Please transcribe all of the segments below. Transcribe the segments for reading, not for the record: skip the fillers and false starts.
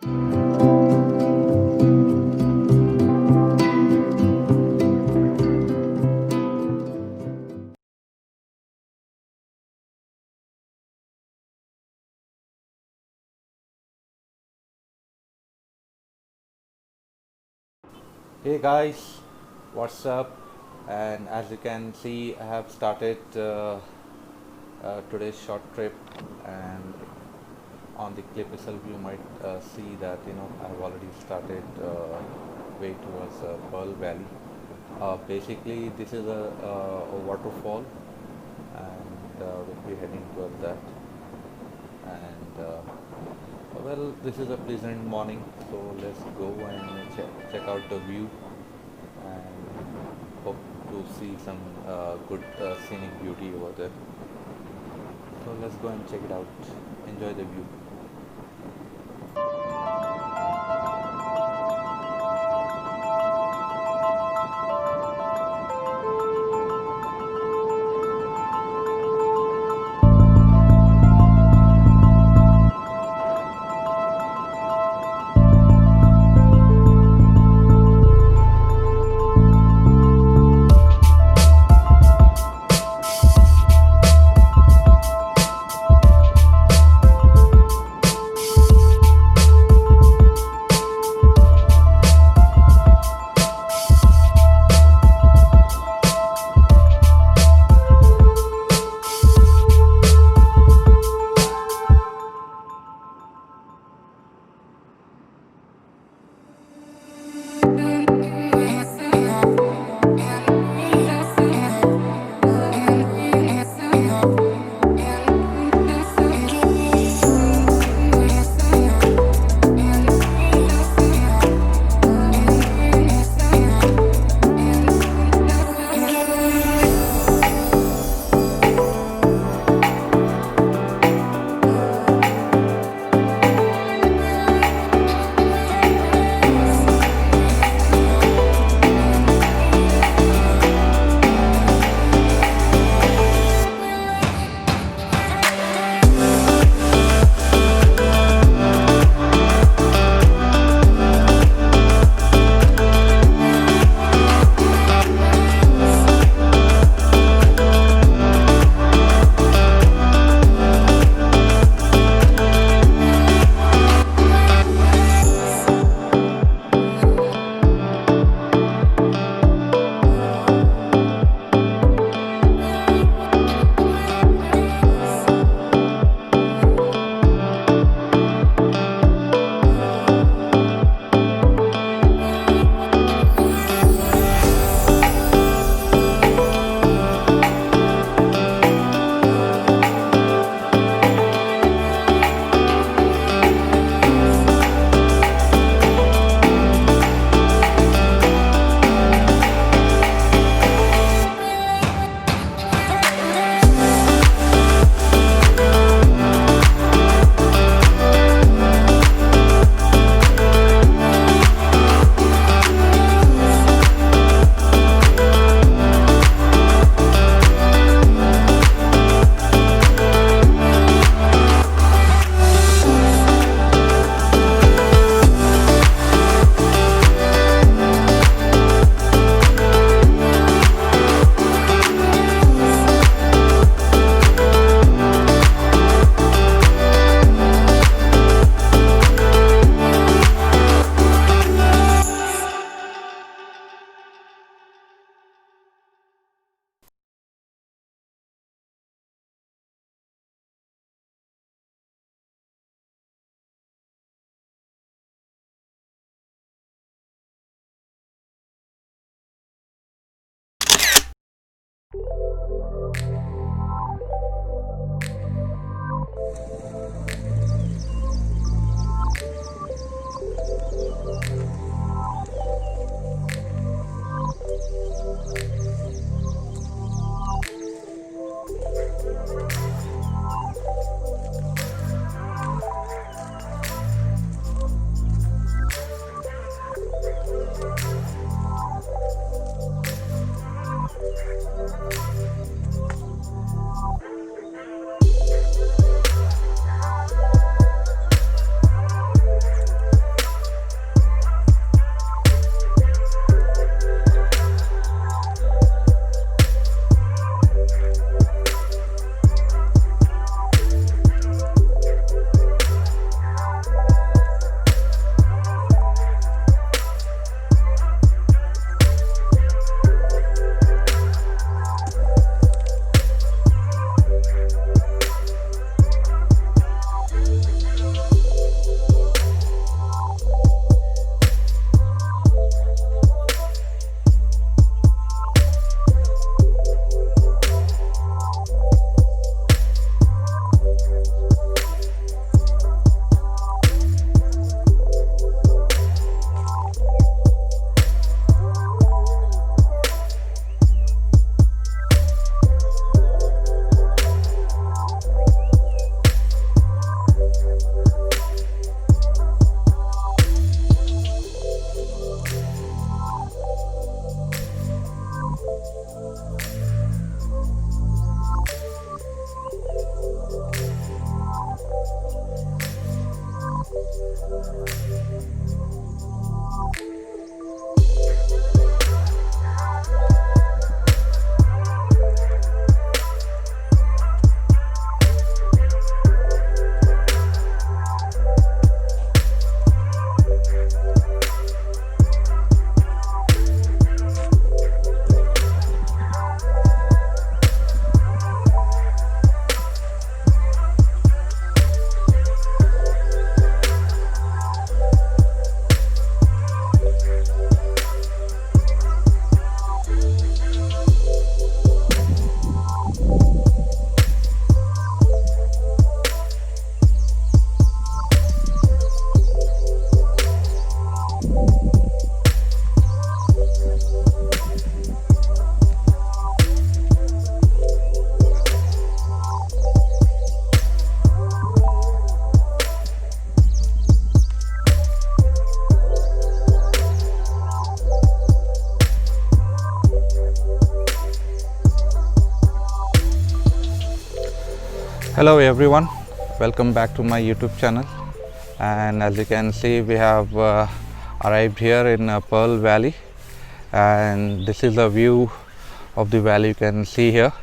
Hey guys, what's up? And as you can see, I have started today's short trip, and on the clip itself, you might see that I've already started way towards Pearl Valley. Basically, this is a waterfall, and we'll be heading towards that. And well, this is a pleasant morning, so let's go and check out the view and hope to see some good scenic beauty over there. So let's go and check it out. Enjoy the view. Hello everyone, welcome back to my YouTube channel. And as you can see, we have arrived here in Pearl Valley, and this is a view of the valley. You can see here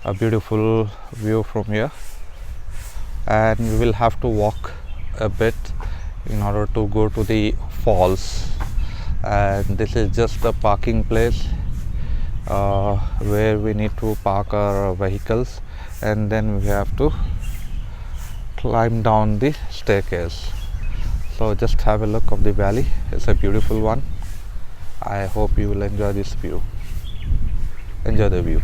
a beautiful view from here, and we will have to walk a bit in order to go to the falls. And this is just the parking place where we need to park our vehicles, and then we have to climb down the staircase. So just have a look of the valley. It's a beautiful one. I hope you will enjoy this view. Enjoy the view.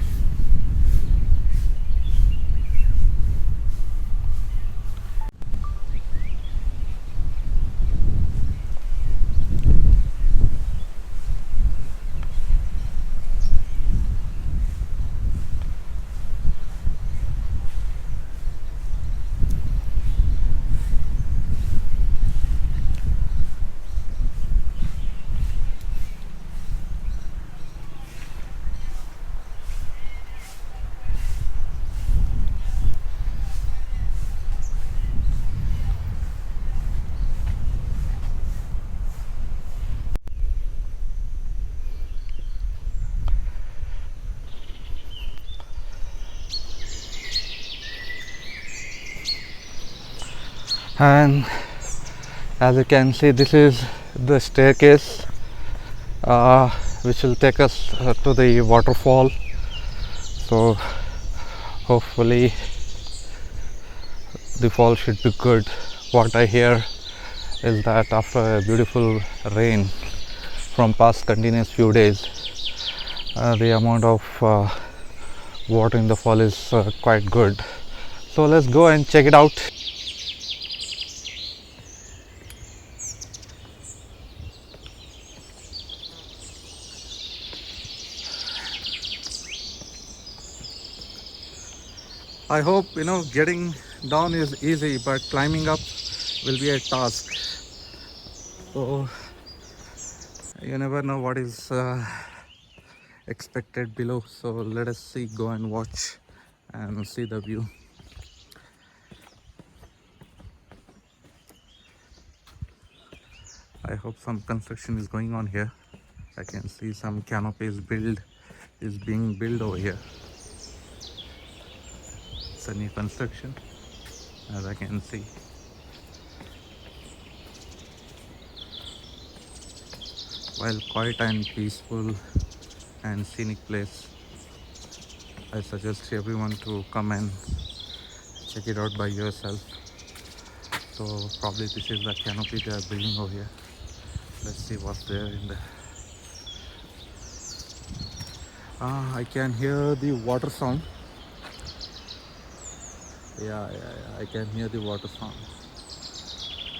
And as you can see, this is the staircase which will take us to the waterfall. So hopefully the fall should be good. What I hear is that after a beautiful rain from past continuous few days, the amount of water in the fall is quite good. So let's go and check it out. I hope getting down is easy, but climbing up will be a task. So you never know what is expected below. So let us see, go and watch and see the view. I hope some construction is going on here. I can see some canopies is being built over here. It's a new construction, as I can see. While quiet and peaceful and scenic place, I suggest everyone to come and check it out by yourself. So probably this is the canopy they are building over here. Let's see what's there in there. I can hear the water sound. Yeah, I can hear the water sound.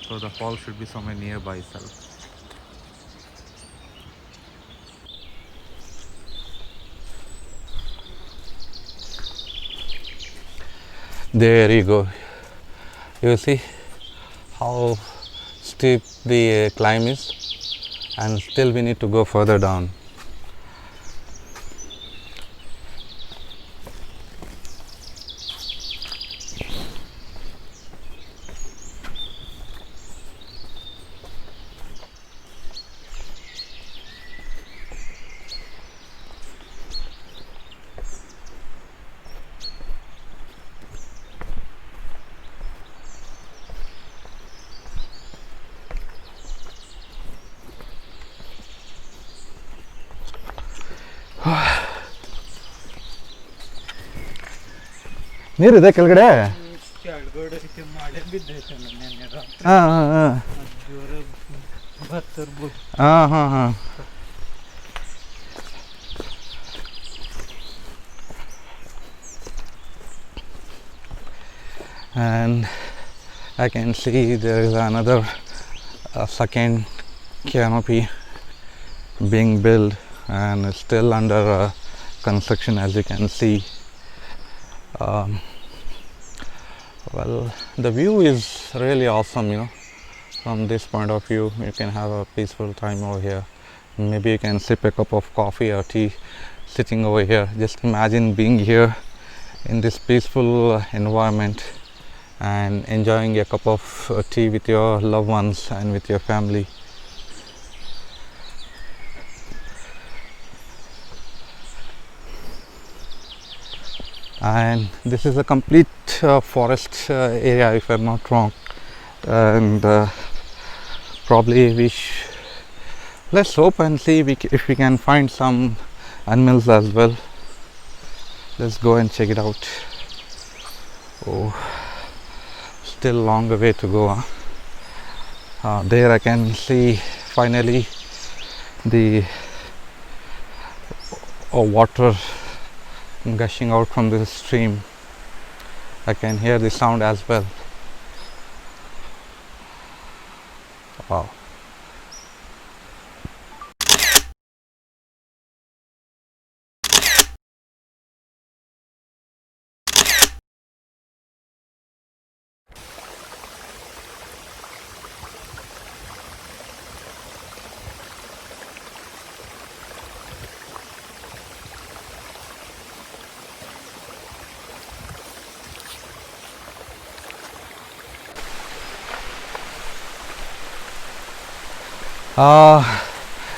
So the fall should be somewhere nearby itself. There you go. You see how steep the climb is, and still we need to go further down. ನೀರಿದೆ ಕೆಳಗಡೆ. ಹಾಂ ಹಾಂ ಹಾಂ ಹಾಂ ಹಾಂ. And I can see there is another second canopy being built, and it's still under construction, as you can see. Well, the view is really awesome, from this point of view. You can have a peaceful time over here. Maybe you can sip a cup of coffee or tea sitting over here. Just imagine being here in this peaceful environment and enjoying a cup of tea with your loved ones and with your family. And this is a complete forest area, if I'm not wrong, and probably let's hope and see if we can find some animals as well. Let's go and check it out. Oh, still long way to go, huh? There I can see finally the water gushing out from this stream. I can hear the sound as well. Wow.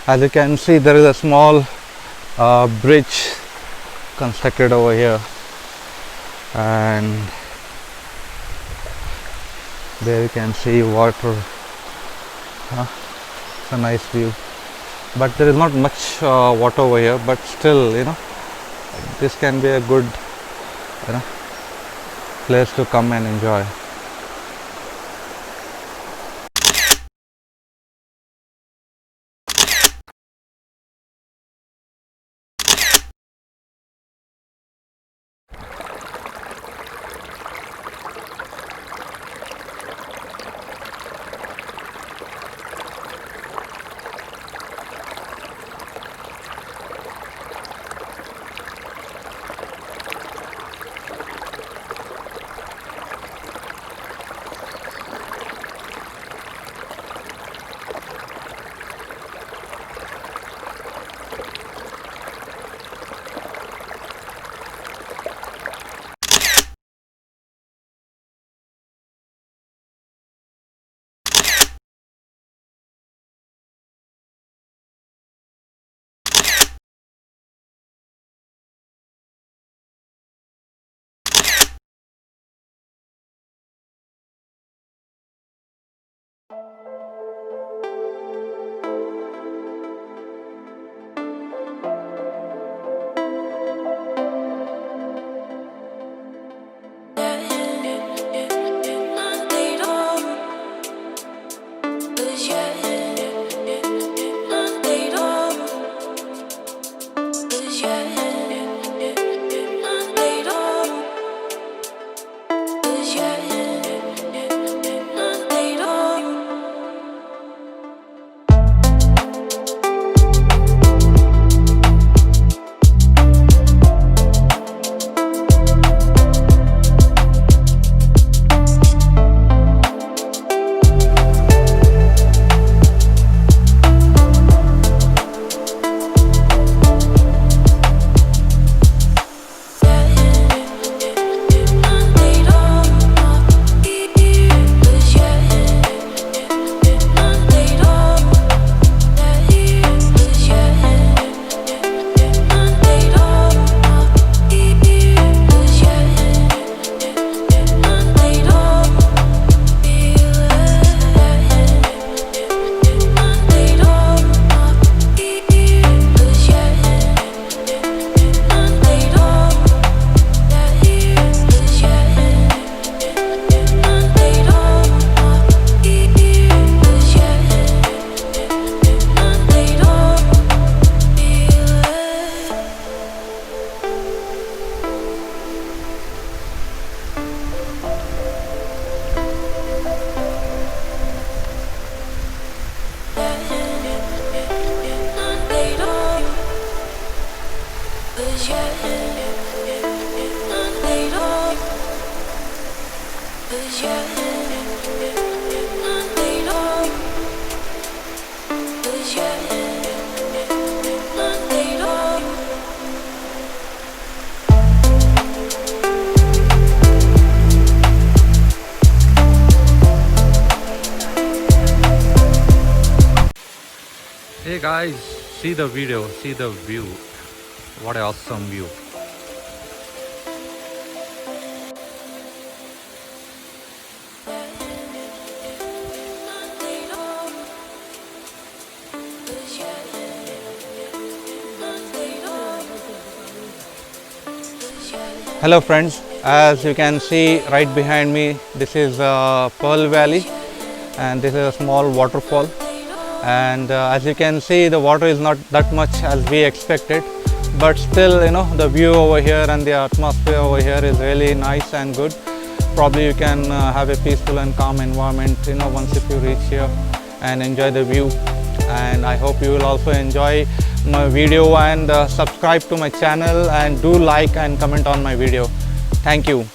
As you can see, there is a small bridge constructed over here, and there you can see water. It's a nice view, but there is not much water over here, but still, this can be a good place to come and enjoy. Hey guys, see the video, see the view. What an awesome view. Hello friends, as you can see right behind me, this is Pearl Valley and this is a small waterfall, and as you can see the water is not that much as we expected, but still the view over here and the atmosphere over here is really nice and good. Probably you can have a peaceful and calm environment once if you reach here and enjoy the view. And I hope you will also enjoy my video and subscribe to my channel and do like and comment on my video. Thank you.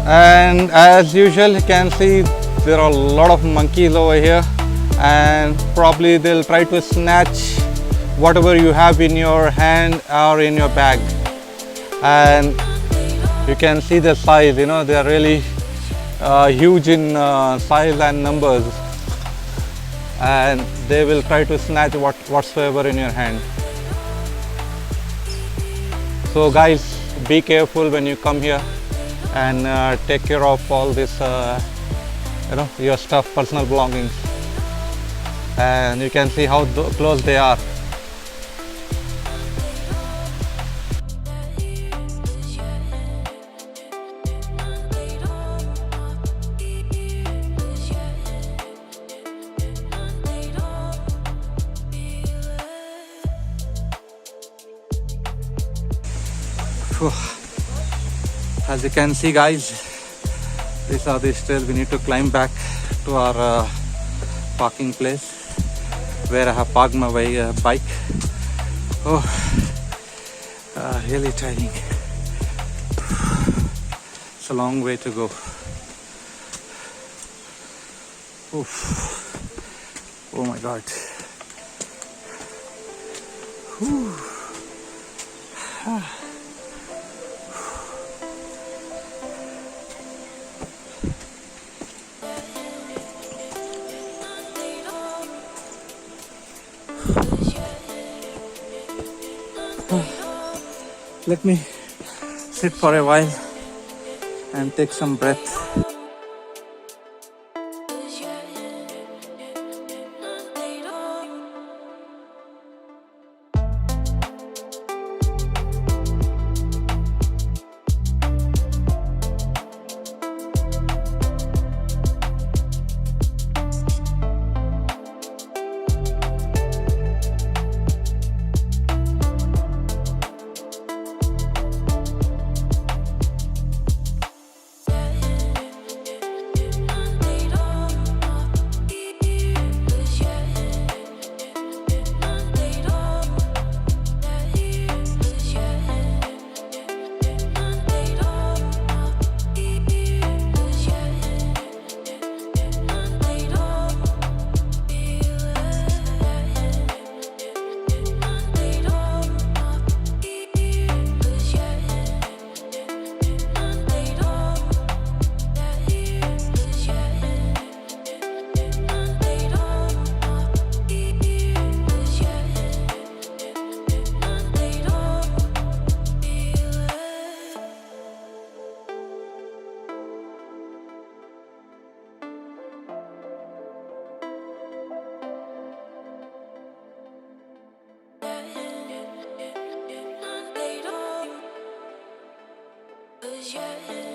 And as usual, you can see there are a lot of monkeys over here, and probably they'll try to snatch whatever you have in your hand or in your bag. And you can see the size, they are really huge in size and numbers, and they will try to snatch whatsoever in your hand. So guys, be careful when you come here and take care of all this your stuff, personal belongings. And you can see how close they are. As you can see guys, these are the stairs. We need to climb back to our parking place where I have parked my bike. Oh, really tiring. It's a long way to go. Oof. Oh my god. Whew. Let me sit for a while and take some breath. care.